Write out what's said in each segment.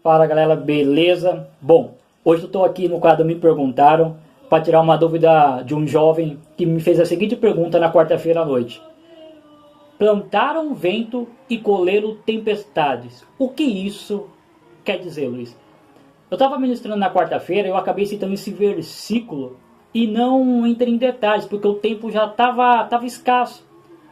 Fala galera, beleza? Bom, hoje eu estou aqui no quadro Me Perguntaram para tirar uma dúvida de um jovem que me fez a seguinte pergunta na quarta-feira à noite. Plantaram vento e colheram tempestades. O que isso quer dizer, Luiz? Eu estava ministrando na quarta-feira e eu acabei citando esse versículo e não entrei em detalhes porque o tempo já estava escasso.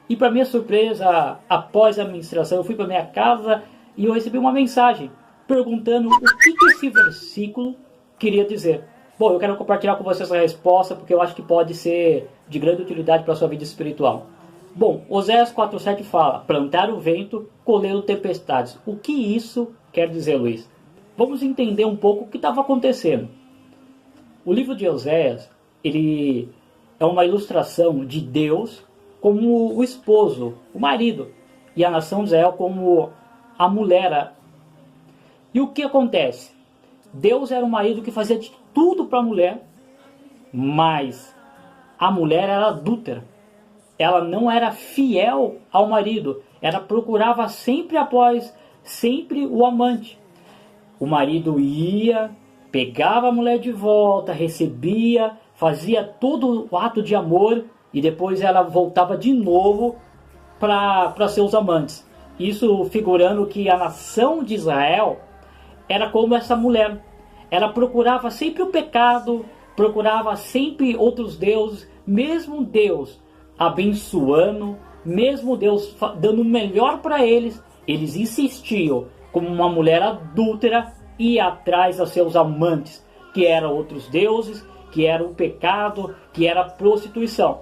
E para minha surpresa, após a ministração, eu fui para minha casa e eu recebi uma mensagem perguntando o que esse versículo queria dizer. Bom, eu quero compartilhar com vocês a resposta porque eu acho que pode ser de grande utilidade para a sua vida espiritual. Bom, Oséias 4,7 fala: plantar o vento, colher tempestades. O que isso quer dizer, Luiz? Vamos entender um pouco o que estava acontecendo. O livro de Oséias, ele é uma ilustração de Deus como o esposo, o marido, e a nação de Israel como a mulher. E o que acontece? Deus era um marido que fazia de tudo para a mulher, mas a mulher era adúltera. Ela não era fiel ao marido. Ela procurava sempre o amante. O marido ia, pegava a mulher de volta, recebia, fazia todo o ato de amor e depois ela voltava de novo para seus amantes. Isso figurando que a nação de Israel era como essa mulher. Ela procurava sempre o pecado, procurava sempre outros deuses, mesmo Deus abençoando, mesmo Deus dando o melhor para eles, eles insistiam como uma mulher adúltera ir atrás dos seus amantes, que eram outros deuses, que era o pecado, que era a prostituição.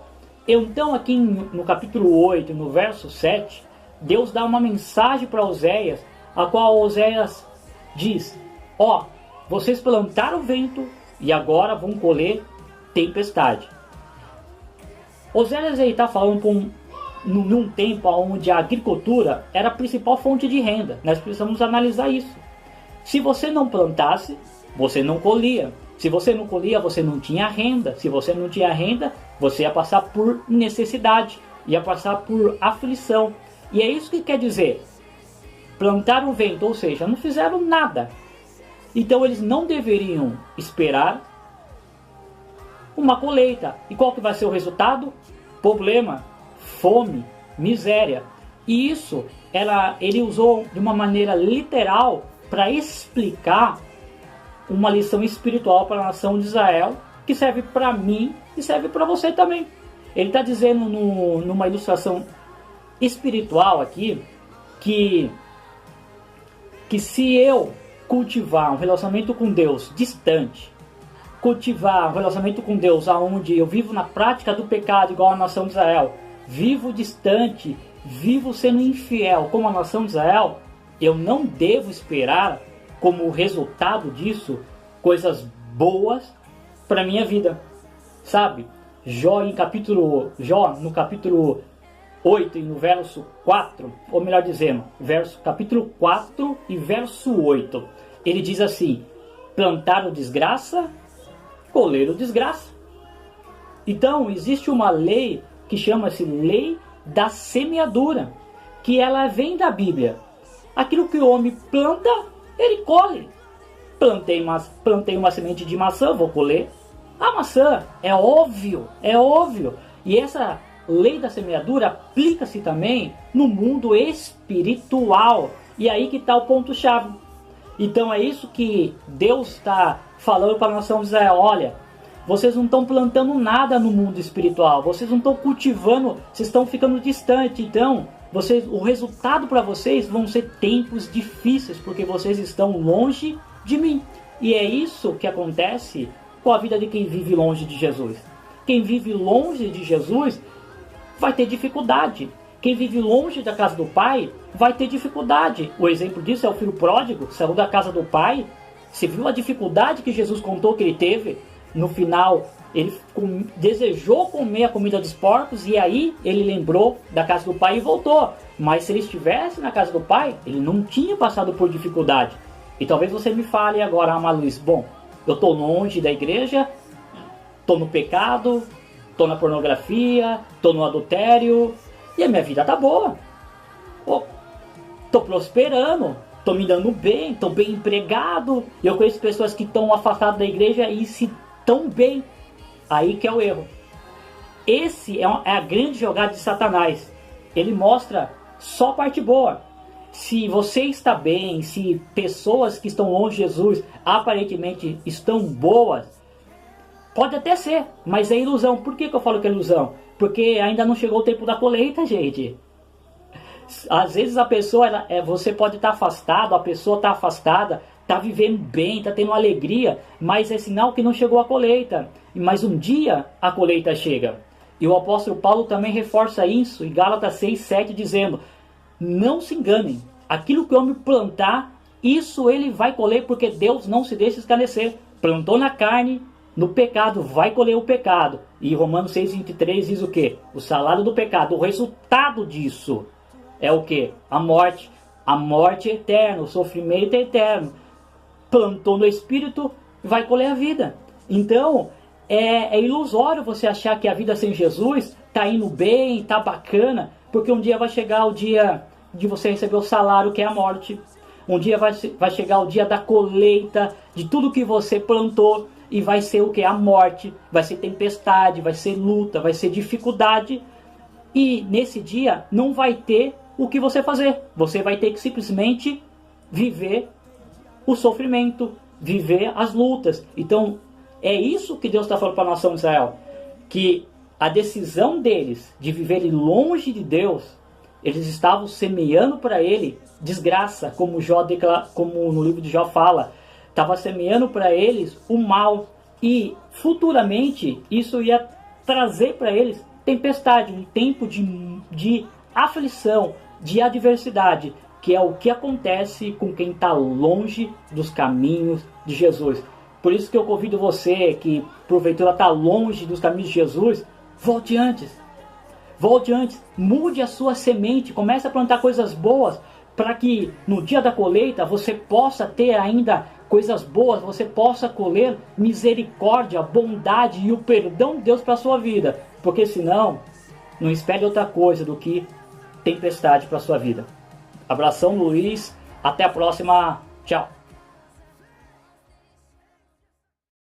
Então aqui no capítulo 8, no verso 7, Deus dá uma mensagem para Oséias, a qual Oséias diz: vocês plantaram vento e agora vão colher tempestade. Oséias está falando num tempo onde a agricultura era a principal fonte de renda. Nós precisamos analisar isso. Se você não plantasse, você não colhia. Se você não colhia, você não tinha renda. Se você não tinha renda, você ia passar por necessidade, ia passar por aflição. E é isso que quer dizer. Plantaram vento, ou seja, não fizeram nada. Então eles não deveriam esperar uma colheita. E qual que vai ser o resultado? Problema, fome, miséria. E isso ele usou de uma maneira literal para explicar uma lição espiritual para a nação de Israel, que serve para mim e serve para você também. Ele está dizendo numa ilustração espiritual aqui que se eu cultivar um relacionamento com Deus distante, cultivar um relacionamento com Deus onde eu vivo na prática do pecado igual a nação de Israel, vivo distante, vivo sendo infiel como a nação de Israel, eu não devo esperar como resultado disso coisas boas para minha vida, sabe? Jó no capítulo 8 e no verso 4, ou melhor dizendo, capítulo 4 e verso 8, ele diz assim: plantaram desgraça, colheram desgraça. Então existe uma lei que chama-se lei da semeadura, que ela vem da Bíblia. Aquilo que o homem planta, ele colhe. Plantei uma semente de maçã, vou colher a maçã. É óbvio. E essa lei da semeadura aplica-se também no mundo espiritual. E aí que está o ponto-chave. Então é isso que Deus está falando para a nação de Israel: olha, vocês não estão plantando nada no mundo espiritual, vocês não estão cultivando, vocês estão ficando distante. Então o resultado para vocês vão ser tempos difíceis, porque vocês estão longe de mim. E é isso que acontece com a vida de quem vive longe de Jesus. Quem vive longe de Jesus vai ter dificuldade. Quem vive longe da casa do pai vai ter dificuldade. O exemplo disso é o filho pródigo, saiu da casa do pai. Você viu a dificuldade que Jesus contou que ele teve? No final, ele desejou comer a comida dos porcos e aí ele lembrou da casa do pai e voltou. Mas se ele estivesse na casa do pai, ele não tinha passado por dificuldade. E talvez você me fale agora: Luiz, bom, eu estou longe da igreja, estou no pecado, estou na pornografia, estou no adultério e a minha vida está boa. Estou prosperando, tô me dando bem, tô bem empregado. Eu conheço pessoas que estão afastadas da igreja e se tão bem. Aí que é o erro. Esse é a grande jogada de Satanás. Ele mostra só a parte boa. Se você está bem, se pessoas que estão longe de Jesus aparentemente estão boas, pode até ser, mas é ilusão. Por que eu falo que é ilusão? Porque ainda não chegou o tempo da colheita, gente. Às vezes a pessoa, você pode estar afastado, a pessoa está afastada, está vivendo bem, está tendo alegria, mas é sinal que não chegou a colheita. Mas um dia a colheita chega. E o apóstolo Paulo também reforça isso em Gálatas 6, 7, dizendo: não se enganem, aquilo que o homem plantar, isso ele vai colher, porque Deus não se deixa escarnecer. Plantou na carne, no pecado, vai colher o pecado. E Romanos 6, 23 diz o quê? O salário do pecado, o resultado disso é o quê? A morte. A morte é eterna, o sofrimento é eterno. Plantou no Espírito, vai colher a vida. Então, é ilusório você achar que a vida sem Jesus está indo bem, está bacana, porque um dia vai chegar o dia de você receber o salário, que é a morte. Um dia vai chegar o dia da colheita de tudo que você plantou, e vai ser o que? A morte. Vai ser tempestade, vai ser luta, vai ser dificuldade. E nesse dia não vai ter o que você fazer. Você vai ter que simplesmente viver o sofrimento, viver as lutas. Então, é isso que Deus está falando para a nação de Israel. Que a decisão deles de viverem longe de Deus, eles estavam semeando para ele desgraça, como no livro de Jó fala. Estava semeando para eles o mal. E futuramente isso ia trazer para eles tempestade, um tempo de aflição, de adversidade, que é o que acontece com quem está longe dos caminhos de Jesus. Por isso que eu convido você que porventura está longe dos caminhos de Jesus, volte antes. Volte antes, mude a sua semente, comece a plantar coisas boas, para que no dia da colheita você possa ter ainda coisas boas, você possa colher misericórdia, bondade e o perdão de Deus para a sua vida. Porque senão, não espere outra coisa do que tempestade para a sua vida. Abração, Luiz. Até a próxima. Tchau.